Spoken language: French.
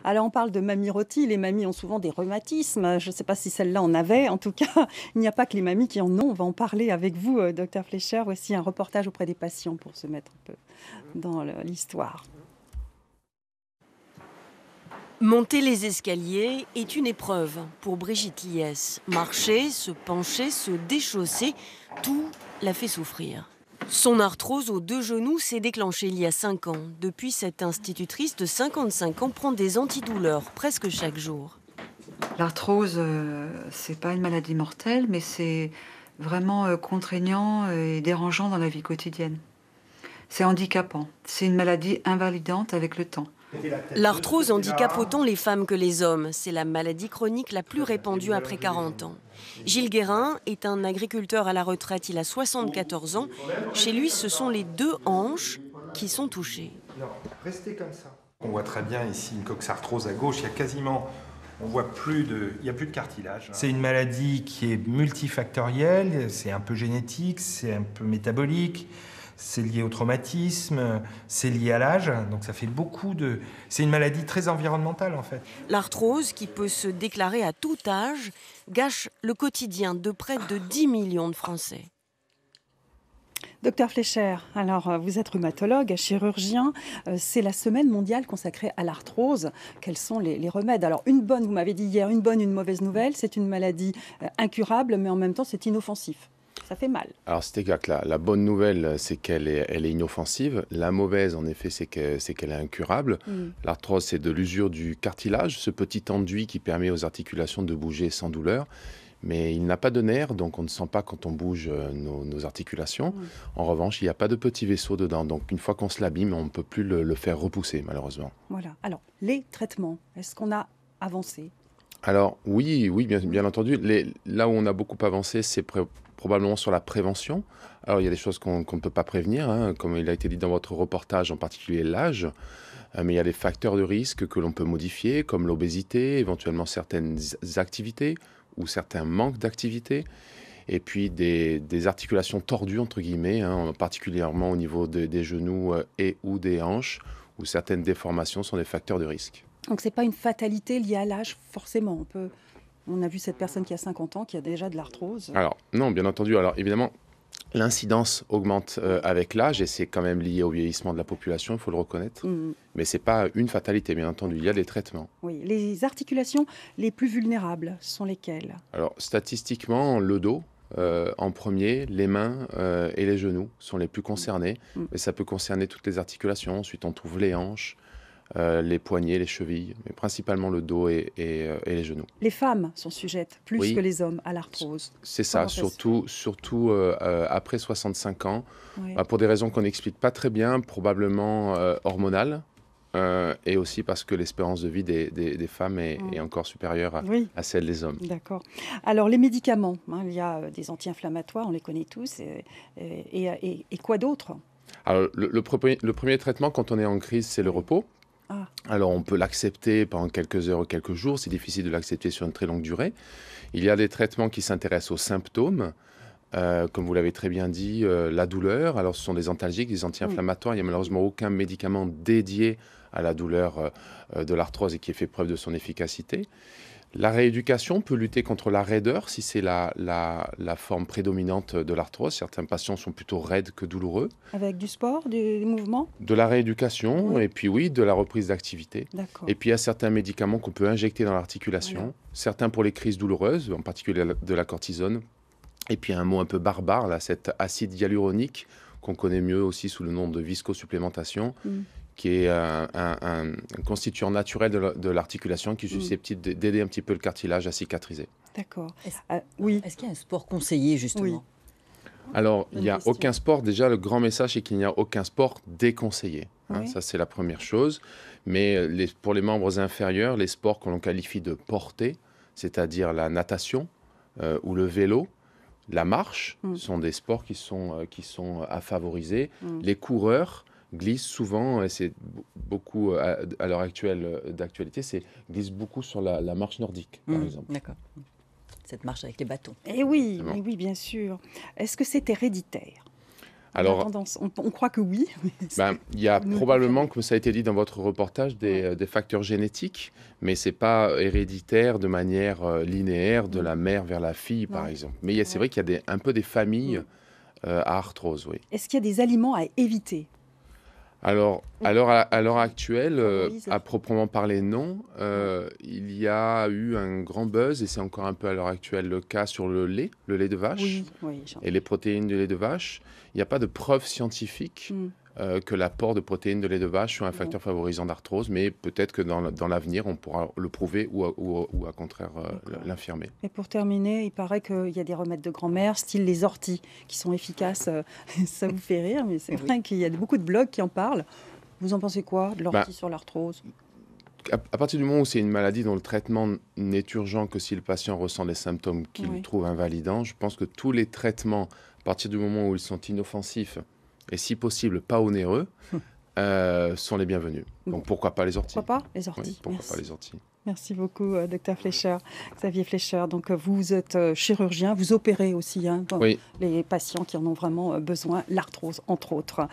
Alors, on parle de mamie rôtie. Les mamies ont souvent des rhumatismes. Je ne sais pas si celle-là en avait. En tout cas, il n'y a pas que les mamies qui en ont. On va en parler avec vous, docteur Fleischer. Voici un reportage auprès des patients pour se mettre un peu dans l'histoire. Monter les escaliers est une épreuve pour Brigitte Liès. Marcher, se pencher, se déchausser, tout la fait souffrir. Son arthrose aux 2 genoux s'est déclenchée il y a 5 ans. Depuis, cette institutrice de 55 ans prend des antidouleurs presque chaque jour. L'arthrose, c'est pas une maladie mortelle, mais c'est vraiment contraignant et dérangeant dans la vie quotidienne. C'est handicapant. C'est une maladie invalidante avec le temps. L'arthrose handicape autant les femmes que les hommes. C'est la maladie chronique la plus répandue après 40 ans. Gilles Guérin est un agriculteur à la retraite. Il a 74 ans. Chez lui, ce sont les 2 hanches qui sont touchées. Non, restez comme ça. On voit très bien ici une coxarthrose à gauche. Il y a quasiment... il n'y a plus de cartilage. C'est une maladie qui est multifactorielle. C'est un peu génétique, c'est un peu métabolique. C'est lié au traumatisme, c'est lié à l'âge, donc ça fait beaucoup de... C'est une maladie très environnementale en fait. L'arthrose, qui peut se déclarer à tout âge, gâche le quotidien de près de 10 millions de Français. Docteur Fleischer, alors vous êtes rhumatologue, chirurgien. C'est la semaine mondiale consacrée à l'arthrose. Quels sont les remèdes? Alors une bonne, vous m'avez dit hier, une bonne, une mauvaise nouvelle. C'est une maladie incurable, mais en même temps c'est inoffensif. Ça fait mal. Alors c'est exact. La bonne nouvelle, c'est qu'elle est inoffensive. La mauvaise, en effet, c'est qu'elle est incurable. L'arthrose, c'est de l'usure du cartilage, ce petit enduit qui permet aux articulations de bouger sans douleur. Mais il n'a pas de nerfs, donc on ne sent pas quand on bouge nos articulations. En revanche, il n'y a pas de petits vaisseaux dedans. Donc une fois qu'on se l'abîme, on ne peut plus le faire repousser, malheureusement. Voilà. Alors, les traitements, est-ce qu'on a avancé? Alors oui, bien entendu. Là où on a beaucoup avancé, c'est probablement sur la prévention. Alors il y a des choses qu'on ne peut pas prévenir, hein, comme il a été dit dans votre reportage, en particulier l'âge. Mais il y a des facteurs de risque que l'on peut modifier, comme l'obésité, éventuellement certaines activités ou certains manques d'activité. Et puis des articulations tordues, entre guillemets, hein, particulièrement au niveau des genoux et ou des hanches, où certaines déformations sont des facteurs de risque. Donc ce n'est pas une fatalité liée à l'âge, forcément. On a vu cette personne qui a 50 ans, qui a déjà de l'arthrose. Alors non, bien entendu. Alors évidemment, l'incidence augmente avec l'âge et c'est quand même lié au vieillissement de la population, il faut le reconnaître. Mais ce n'est pas une fatalité, bien entendu. Il y a des traitements. Oui, les articulations les plus vulnérables sont lesquelles? Alors statistiquement, le dos en premier, les mains et les genoux sont les plus concernés. Mais ça peut concerner toutes les articulations. Ensuite, on trouve les hanches, les poignets, les chevilles, mais principalement le dos et les genoux. Les femmes sont sujettes plus que les hommes à l'arthrose. C'est ça, surtout après 65 ans, pour des raisons qu'on n'explique pas très bien, probablement hormonales, et aussi parce que l'espérance de vie des femmes est encore supérieure à celle des hommes. D'accord. Alors les médicaments, il y a des anti-inflammatoires, on les connaît tous, et quoi d'autre? Alors le premier traitement quand on est en crise, c'est le repos. Alors on peut l'accepter pendant quelques heures ou quelques jours, c'est difficile de l'accepter sur une très longue durée. Il y a des traitements qui s'intéressent aux symptômes, comme vous l'avez très bien dit, la douleur. Alors ce sont des antalgiques, des anti-inflammatoires, il n'y a malheureusement aucun médicament dédié à la douleur de l'arthrose et qui ait fait preuve de son efficacité. La rééducation peut lutter contre la raideur si c'est la forme prédominante de l'arthrose. Certains patients sont plutôt raides que douloureux. Avec du sport, du mouvement? De la rééducation et puis de la reprise d'activité. Et puis il y a certains médicaments qu'on peut injecter dans l'articulation. Certains pour les crises douloureuses, en particulier de la cortisone. Et puis un mot un peu barbare, là, cet acide hyaluronique qu'on connaît mieux aussi sous le nom de viscosupplémentation. Qui est un constituant naturel de l'articulation qui est susceptible d'aider un petit peu le cartilage à cicatriser. D'accord. Est-ce qu'il y a un sport conseillé, justement? Alors, il n'y a aucun sport. Déjà, le grand message, c'est qu'il n'y a aucun sport déconseillé. Ça, c'est la première chose. Mais pour les membres inférieurs, les sports que l'on qualifie de portés, c'est-à-dire la natation ou le vélo, la marche, sont des sports qui sont à favoriser. Les coureurs glissent souvent, et c'est beaucoup à l'heure actuelle d'actualité, glissent beaucoup sur la marche nordique, par exemple. D'accord. Cette marche avec les bâtons. Eh oui, bien sûr. Est-ce que c'est héréditaire? Alors, on croit que oui. Il y a probablement, comme ça a été dit dans votre reportage, des facteurs génétiques, mais ce n'est pas héréditaire de manière linéaire de la mère vers la fille, par exemple. Mais c'est vrai qu'il y a un peu des familles à arthrose, oui. Est-ce qu'il y a des aliments à éviter ? Alors, à l'heure actuelle, à proprement parler, non. Il y a eu un grand buzz, et c'est encore un peu à l'heure actuelle le cas sur le lait de vache et les protéines de lait de vache. Il n'y a pas de preuve scientifique que l'apport de protéines de lait de vache soit un facteur favorisant d'arthrose, mais peut-être que dans l'avenir, on pourra le prouver ou à contraire l'infirmer. Et pour terminer, il paraît qu'il y a des remèdes de grand-mère, style les orties, qui sont efficaces. Ça vous fait rire, mais c'est vrai qu'il y a beaucoup de blogs qui en parlent. Vous en pensez quoi, de l'ortie sur l'arthrose ? À partir du moment où c'est une maladie dont le traitement n'est urgent que si le patient ressent des symptômes qu'il trouve invalidants, je pense que tous les traitements, à partir du moment où ils sont inoffensifs et si possible pas onéreux, sont les bienvenus. Donc pourquoi pas les orties ? Pourquoi pas les orties ? Pourquoi pas les orties ? Merci beaucoup, Dr Fleischer. Xavier Fleischer, donc vous êtes chirurgien, vous opérez aussi les patients qui en ont vraiment besoin, l'arthrose entre autres.